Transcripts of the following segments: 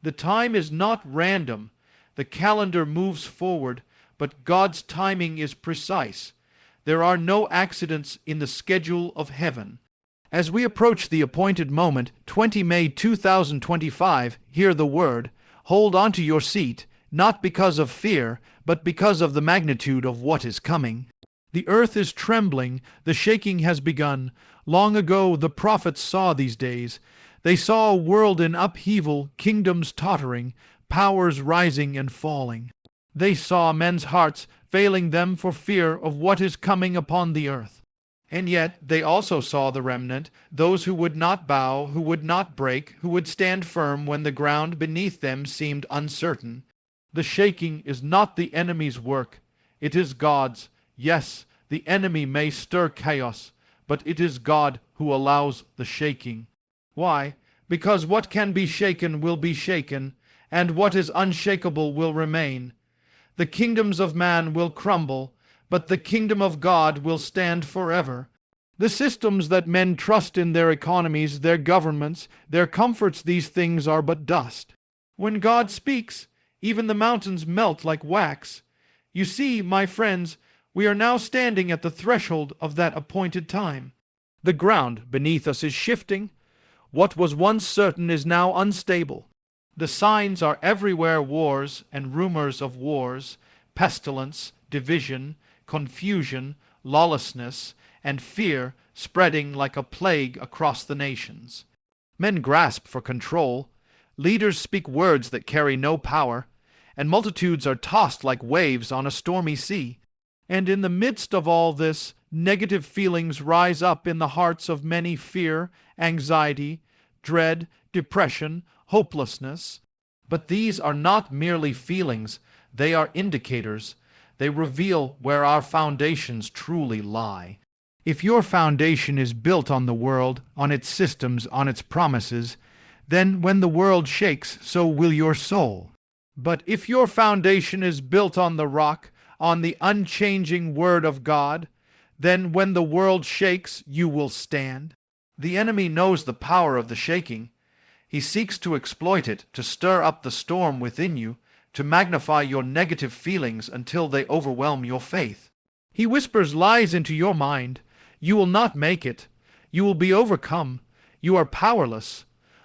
The time is not random. The calendar moves forward, but God's timing is precise. There are no accidents in the schedule of heaven. As we approach the appointed moment, 20 May 2025, hear the word, hold on to your seat, not because of fear, but because of the magnitude of what is coming. The earth is trembling, the shaking has begun. Long ago the prophets saw these days. They saw a world in upheaval, kingdoms tottering, powers rising and falling. They saw men's hearts failing them for fear of what is coming upon the earth. And yet they also saw the remnant, those who would not bow, who would not break, who would stand firm when the ground beneath them seemed uncertain. The shaking is not the enemy's work. It is God's. Yes, the enemy may stir chaos, but it is God who allows the shaking. Why? Because what can be shaken will be shaken, and what is unshakable will remain. The kingdoms of man will crumble, but the kingdom of God will stand forever. The systems that men trust in, their economies, their governments, their comforts, these things are but dust. When God speaks, even the mountains melt like wax. You see, my friends, we are now standing at the threshold of that appointed time. The ground beneath us is shifting. What was once certain is now unstable. The signs are everywhere: wars and rumors of wars, pestilence, division, confusion, lawlessness, and fear spreading like a plague across the nations. Men grasp for control. Leaders speak words that carry no power, and multitudes are tossed like waves on a stormy sea. And in the midst of all this, negative feelings rise up in the hearts of many: fear, anxiety, dread, depression, hopelessness. But these are not merely feelings, they are indicators. They reveal where our foundations truly lie. If your foundation is built on the world, on its systems, on its promises, then when the world shakes, so will your soul. But if your foundation is built on the rock, on the unchanging Word of God, then when the world shakes, you will stand. The enemy knows the power of the shaking. He seeks to exploit it, to stir up the storm within you, to magnify your negative feelings until they overwhelm your faith. He whispers lies into your mind. You will not make it. You will be overcome. You are powerless.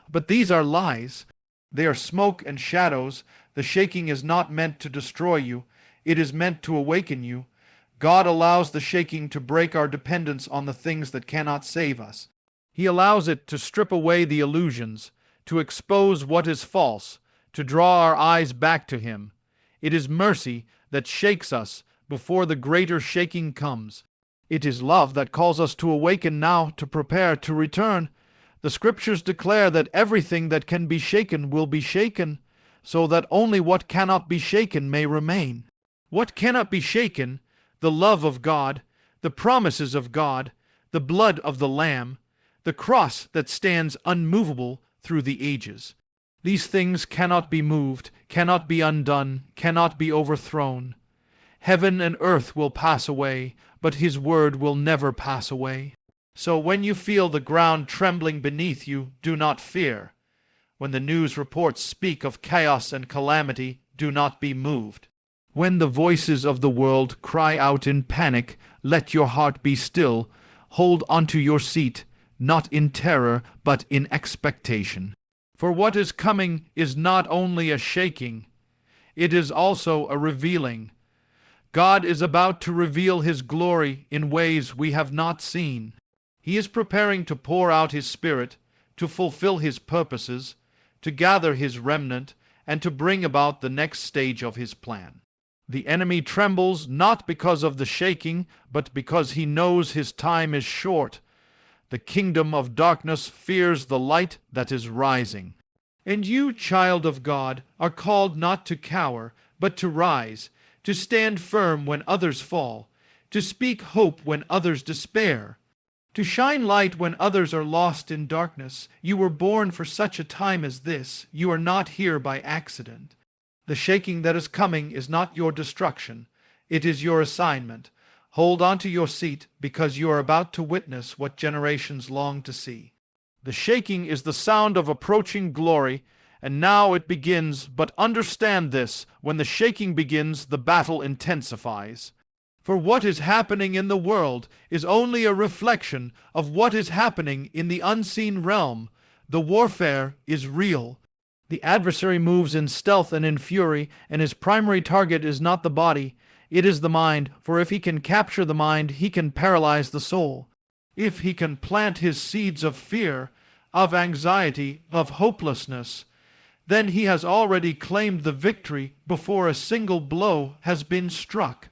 But these are lies. They are smoke and shadows. The shaking is not meant to destroy you. It is meant to awaken you. God allows the shaking to break our dependence on the things that cannot save us. He allows it to strip away the illusions, to expose what is false, to draw our eyes back to Him. It is mercy that shakes us before the greater shaking comes. It is love that calls us to awaken now, to prepare to return. The Scriptures declare that everything that can be shaken will be shaken, so that only what cannot be shaken may remain. What cannot be shaken? The love of God, the promises of God, the blood of the Lamb, the cross that stands unmovable through the ages. These things cannot be moved, cannot be undone, cannot be overthrown. Heaven and earth will pass away, but His word will never pass away. So when you feel the ground trembling beneath you, do not fear. When the news reports speak of chaos and calamity, do not be moved. When the voices of the world cry out in panic, let your heart be still. Hold onto your seat, not in terror, but in expectation. For what is coming is not only a shaking, it is also a revealing. God is about to reveal His glory in ways we have not seen. He is preparing to pour out His Spirit, to fulfill His purposes, to gather His remnant, and to bring about the next stage of His plan. The enemy trembles not because of the shaking, but because he knows his time is short. The kingdom of darkness fears the light that is rising. And you, child of God, are called not to cower, but to rise, to stand firm when others fall, to speak hope when others despair, to shine light when others are lost in darkness. You were born for such a time as this. You are not here by accident. The shaking that is coming is not your destruction. It is your assignment. Hold on to your seat, because you are about to witness what generations long to see. The shaking is the sound of approaching glory, and now it begins, but understand this, when the shaking begins, the battle intensifies. For what is happening in the world is only a reflection of what is happening in the unseen realm. The warfare is real. The adversary moves in stealth and in fury, and his primary target is not the body, it is the mind, for if he can capture the mind, he can paralyze the soul. If he can plant his seeds of fear, of anxiety, of hopelessness, then he has already claimed the victory before a single blow has been struck.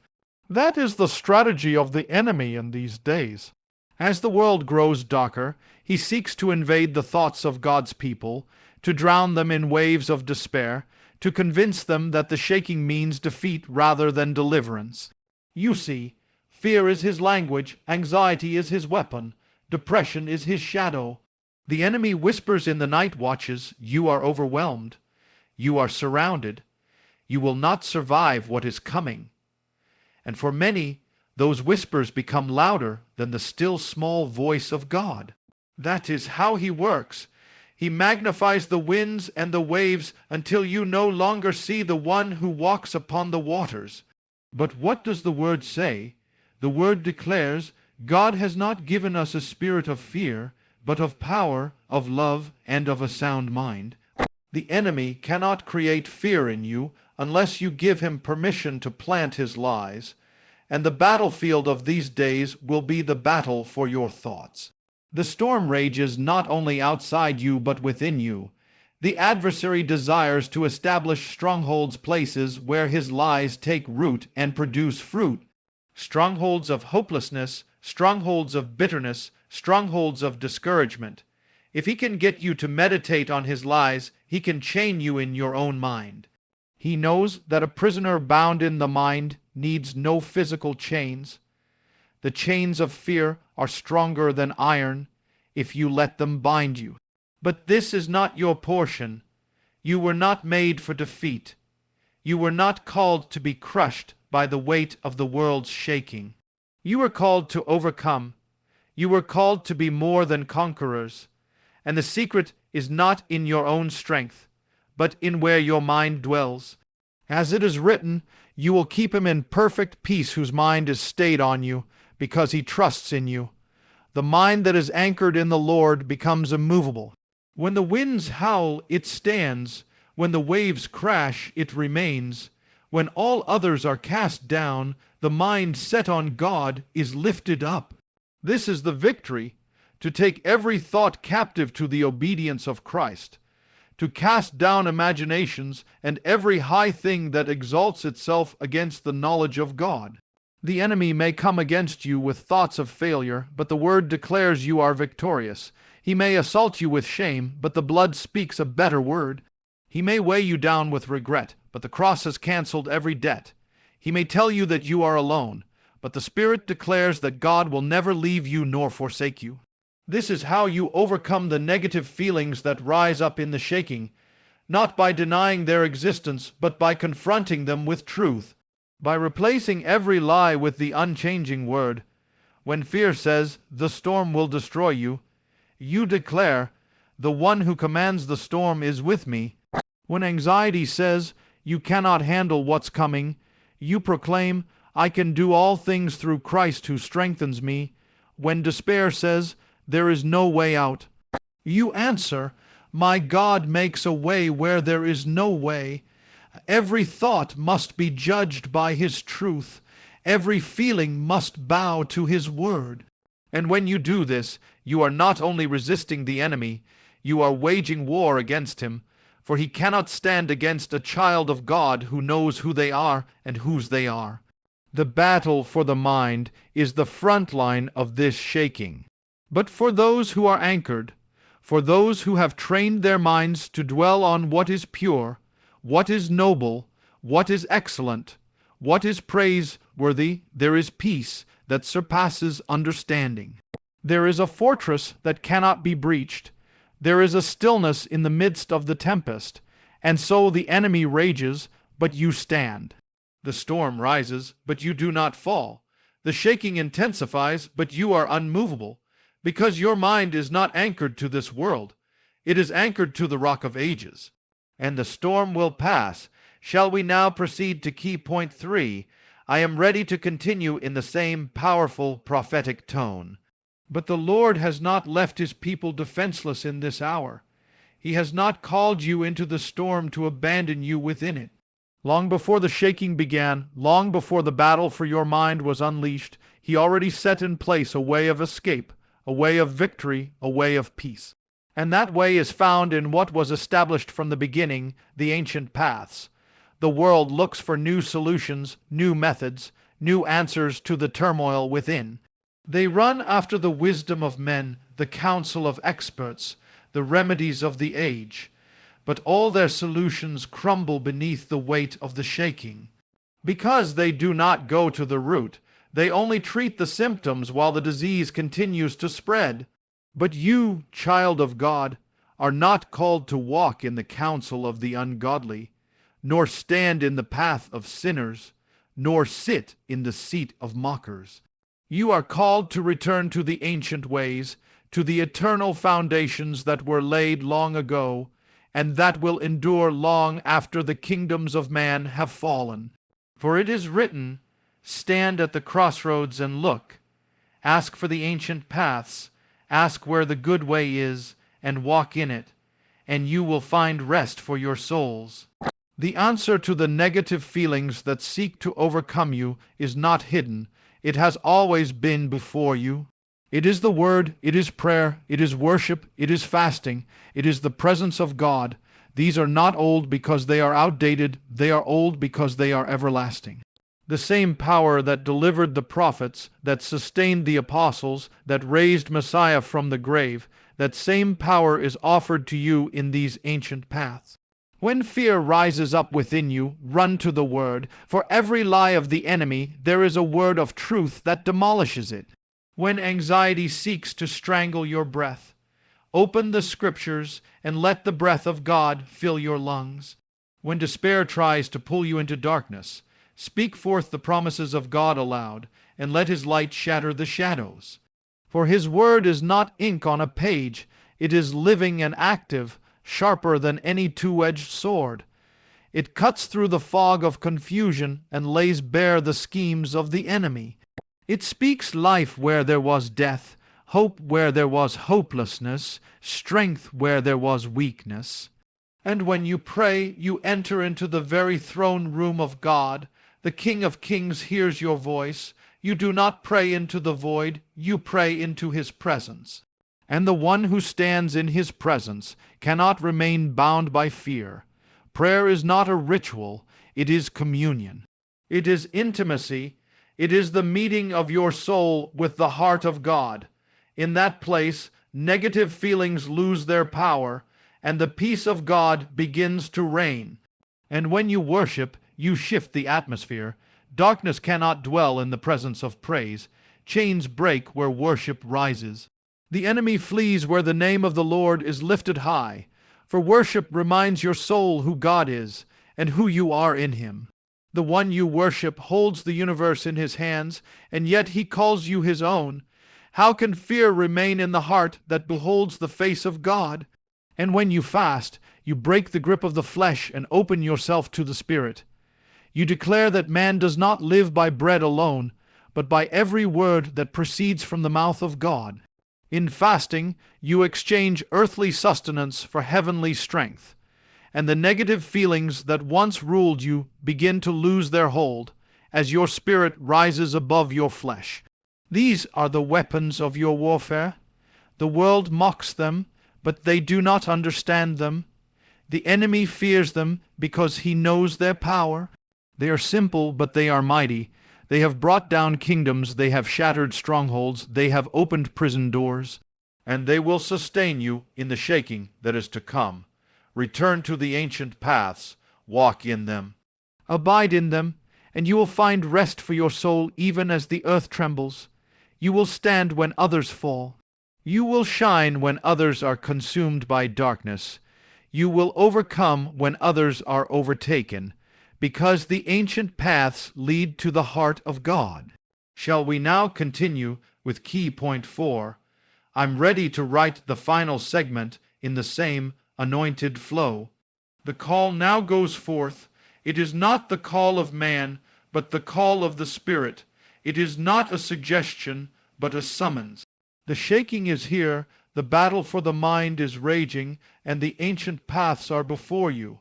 That is the strategy of the enemy in these days. As the world grows darker, he seeks to invade the thoughts of God's people, to drown them in waves of despair, to convince them that the shaking means defeat rather than deliverance. You see, fear is his language, anxiety is his weapon, depression is his shadow. The enemy whispers in the night watches, "You are overwhelmed. You are surrounded. You will not survive what is coming." And for many, those whispers become louder than the still small voice of God. That is how he works. He magnifies the winds and the waves until you no longer see the one who walks upon the waters. But what does the Word say? The Word declares, God has not given us a spirit of fear, but of power, of love, and of a sound mind. The enemy cannot create fear in you unless you give him permission to plant his lies, and the battlefield of these days will be the battle for your thoughts. The storm rages not only outside you but within you. The adversary desires to establish strongholds, places where his lies take root and produce fruit. Strongholds of hopelessness, strongholds of bitterness, strongholds of discouragement. If he can get you to meditate on his lies, he can chain you in your own mind. He knows that a prisoner bound in the mind needs no physical chains. The chains of fear are stronger than iron if you let them bind you. But this is not your portion. You were not made for defeat. You were not called to be crushed by the weight of the world's shaking. You were called to overcome. You were called to be more than conquerors. And the secret is not in your own strength, but in where your mind dwells. As it is written, you will keep him in perfect peace whose mind is stayed on you, because he trusts in you. The mind that is anchored in the Lord becomes immovable. When the winds howl, it stands. When the waves crash, it remains. When all others are cast down, the mind set on God is lifted up. This is the victory, to take every thought captive to the obedience of Christ, to cast down imaginations and every high thing that exalts itself against the knowledge of God. The enemy may come against you with thoughts of failure, but the Word declares you are victorious. He may assault you with shame, but the blood speaks a better word. He may weigh you down with regret, but the cross has canceled every debt. He may tell you that you are alone, but the Spirit declares that God will never leave you nor forsake you. This is how you overcome the negative feelings that rise up in the shaking, not by denying their existence, but by confronting them with truth, by replacing every lie with the unchanging word. When fear says, "The storm will destroy you," you declare, "The one who commands the storm is with me." When anxiety says, "You cannot handle what's coming," you proclaim, "I can do all things through Christ who strengthens me." When despair says, "There is no way out," you answer, "My God makes a way where there is no way." Every thought must be judged by His truth. Every feeling must bow to His word. And when you do this, you are not only resisting the enemy, you are waging war against him, for he cannot stand against a child of God who knows who they are and whose they are. The battle for the mind is the front line of this shaking. But for those who are anchored, for those who have trained their minds to dwell on what is pure, what is noble, what is excellent, what is praiseworthy, there is peace that surpasses understanding. There is a fortress that cannot be breached. There is a stillness in the midst of the tempest, and so the enemy rages, but you stand. The storm rises, but you do not fall. The shaking intensifies, but you are unmovable, because your mind is not anchored to this world. It is anchored to the Rock of Ages. and the storm will pass. Shall we now proceed to key point 3? I am ready to continue in the same powerful prophetic tone. But the Lord has not left his people defenseless in this hour. He has not called you into the storm to abandon you within it. Long before the shaking began, long before the battle for your mind was unleashed, he already set in place a way of escape, a way of victory, a way of peace. And that way is found in what was established from the beginning, the ancient paths. The world looks for new solutions, new methods, new answers to the turmoil within. They run after the wisdom of men, the counsel of experts, the remedies of the age. But all their solutions crumble beneath the weight of the shaking. Because they do not go to the root, they only treat the symptoms while the disease continues to spread. But you, child of God, are not called to walk in the counsel of the ungodly, nor stand in the path of sinners, nor sit in the seat of mockers. You are called to return to the ancient ways, to the eternal foundations that were laid long ago, and that will endure long after the kingdoms of man have fallen. For it is written, stand at the crossroads and look. Ask for the ancient paths, ask where the good way is, and walk in it, and you will find rest for your souls. The answer to the negative feelings that seek to overcome you is not hidden. It has always been before you. It is the word, it is prayer, it is worship, it is fasting, it is the presence of God. These are not old because they are outdated, they are old because they are everlasting. The same power that delivered the prophets, that sustained the apostles, that raised Messiah from the grave, that same power is offered to you in these ancient paths. When fear rises up within you, run to the word. For every lie of the enemy, there is a word of truth that demolishes it. When anxiety seeks to strangle your breath, open the scriptures and let the breath of God fill your lungs. When despair tries to pull you into darkness, speak forth the promises of God aloud, and let his light shatter the shadows. For his word is not ink on a page, it is living and active, sharper than any two-edged sword. It cuts through the fog of confusion and lays bare the schemes of the enemy. It speaks life where there was death, hope where there was hopelessness, strength where there was weakness. And when you pray, you enter into the very throne room of God. The King of Kings hears your voice. You do not pray into the void, you pray into his presence. And the one who stands in his presence cannot remain bound by fear. Prayer is not a ritual, it is communion. It is intimacy. It is the meeting of your soul with the heart of God. In that place, negative feelings lose their power, and the peace of God begins to reign. And when you worship, you shift the atmosphere. Darkness cannot dwell in the presence of praise. Chains break where worship rises. The enemy flees where the name of the Lord is lifted high. For worship reminds your soul who God is and who you are in him. The one you worship holds the universe in his hands, and yet he calls you his own. How can fear remain in the heart that beholds the face of God? And when you fast, you break the grip of the flesh and open yourself to the Spirit. You declare that man does not live by bread alone, but by every word that proceeds from the mouth of God. In fasting, you exchange earthly sustenance for heavenly strength, and the negative feelings that once ruled you begin to lose their hold as your spirit rises above your flesh. These are the weapons of your warfare. The world mocks them, but they do not understand them. The enemy fears them because he knows their power. They are simple, but they are mighty. They have brought down kingdoms, they have shattered strongholds, they have opened prison doors, and they will sustain you in the shaking that is to come. Return to the ancient paths, walk in them. Abide in them, and you will find rest for your soul even as the earth trembles. You will stand when others fall. You will shine when others are consumed by darkness. You will overcome when others are overtaken, because the ancient paths lead to the heart of God. Shall we now continue with key point 4? I'm ready to write the final segment in the same anointed flow. The call now goes forth. It is not the call of man, but the call of the Spirit. It is not a suggestion, but a summons. The shaking is here, the battle for the mind is raging, and the ancient paths are before you.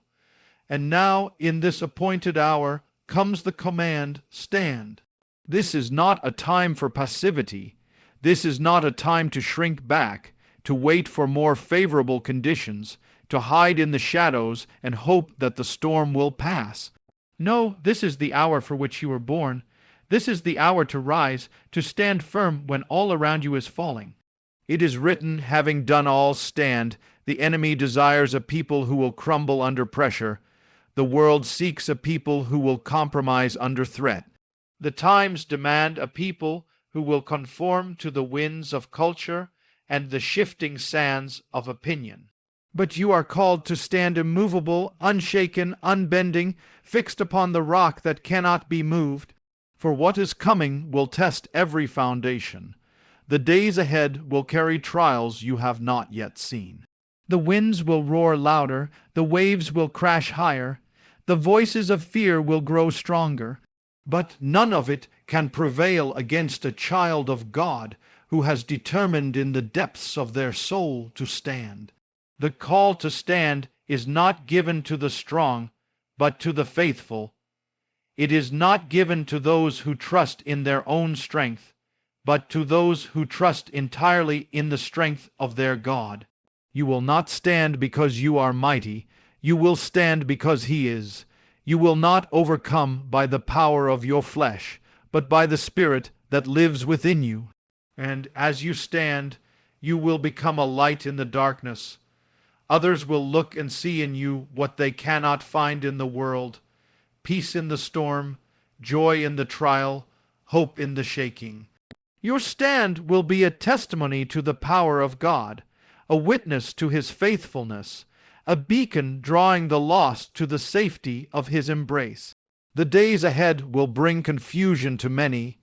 And now, in this appointed hour, comes the command, stand. This is not a time for passivity. This is not a time to shrink back, to wait for more favorable conditions, to hide in the shadows and hope that the storm will pass. No, this is the hour for which you were born. This is the hour to rise, to stand firm when all around you is falling. It is written, having done all, stand. The enemy desires a people who will crumble under pressure. The world seeks a people who will compromise under threat. The times demand a people who will conform to the winds of culture and the shifting sands of opinion. But you are called to stand immovable, unshaken, unbending, fixed upon the rock that cannot be moved. For what is coming will test every foundation. The days ahead will carry trials you have not yet seen. The winds will roar louder, the waves will crash higher, the voices of fear will grow stronger, but none of it can prevail against a child of God who has determined in the depths of their soul to stand. The call to stand is not given to the strong, but to the faithful. It is not given to those who trust in their own strength, but to those who trust entirely in the strength of their God. You will not stand because you are mighty. You will stand because He is. You will not overcome by the power of your flesh, but by the Spirit that lives within you. And as you stand, you will become a light in the darkness. Others will look and see in you what they cannot find in the world: peace in the storm, joy in the trial, hope in the shaking. Your stand will be a testimony to the power of God, a witness to His faithfulness, a beacon drawing the lost to the safety of His embrace. The days ahead will bring confusion to many.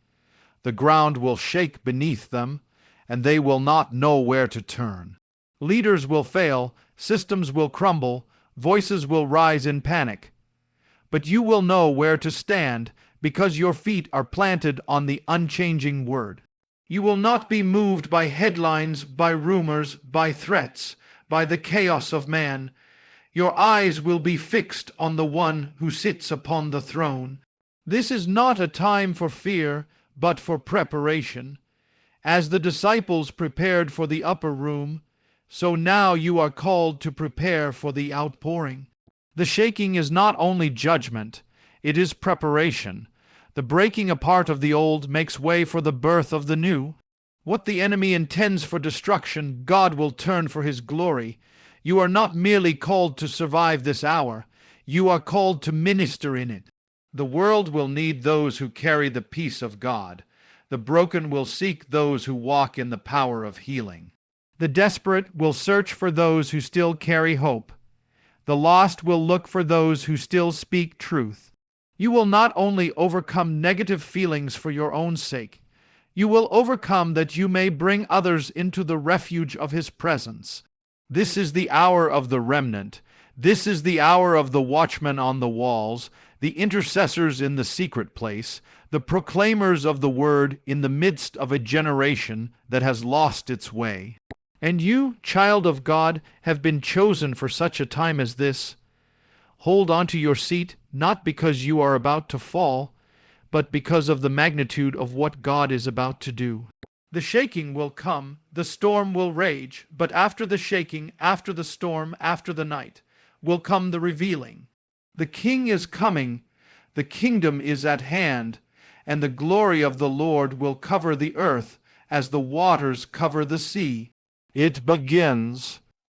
The ground will shake beneath them, and they will not know where to turn. Leaders will fail, systems will crumble, voices will rise in panic. But you will know where to stand because your feet are planted on the unchanging Word. You will not be moved by headlines, by rumors, by threats, by the chaos of man. Your eyes will be fixed on the One who sits upon the throne. This is not a time for fear, but for preparation. As the disciples prepared for the upper room, so now you are called to prepare for the outpouring. The shaking is not only judgment, it is preparation. The breaking apart of the old makes way for the birth of the new. What the enemy intends for destruction, God will turn for His glory. You are not merely called to survive this hour, you are called to minister in it. The world will need those who carry the peace of God. The broken will seek those who walk in the power of healing. The desperate will search for those who still carry hope. The lost will look for those who still speak truth. You will not only overcome negative feelings for your own sake, you will overcome that you may bring others into the refuge of His presence. This is the hour of the remnant. This is the hour of the watchmen on the walls, the intercessors in the secret place, the proclaimers of the word in the midst of a generation that has lost its way. And you, child of God, have been chosen for such a time as this. Hold on to your seat, not because you are about to fall, but because of the magnitude of what God is about to do. The shaking will come, the storm will rage, but after the shaking, after the storm, after the night, will come the revealing. The King is coming, the kingdom is at hand, and the glory of the Lord will cover the earth as the waters cover the sea. It begins.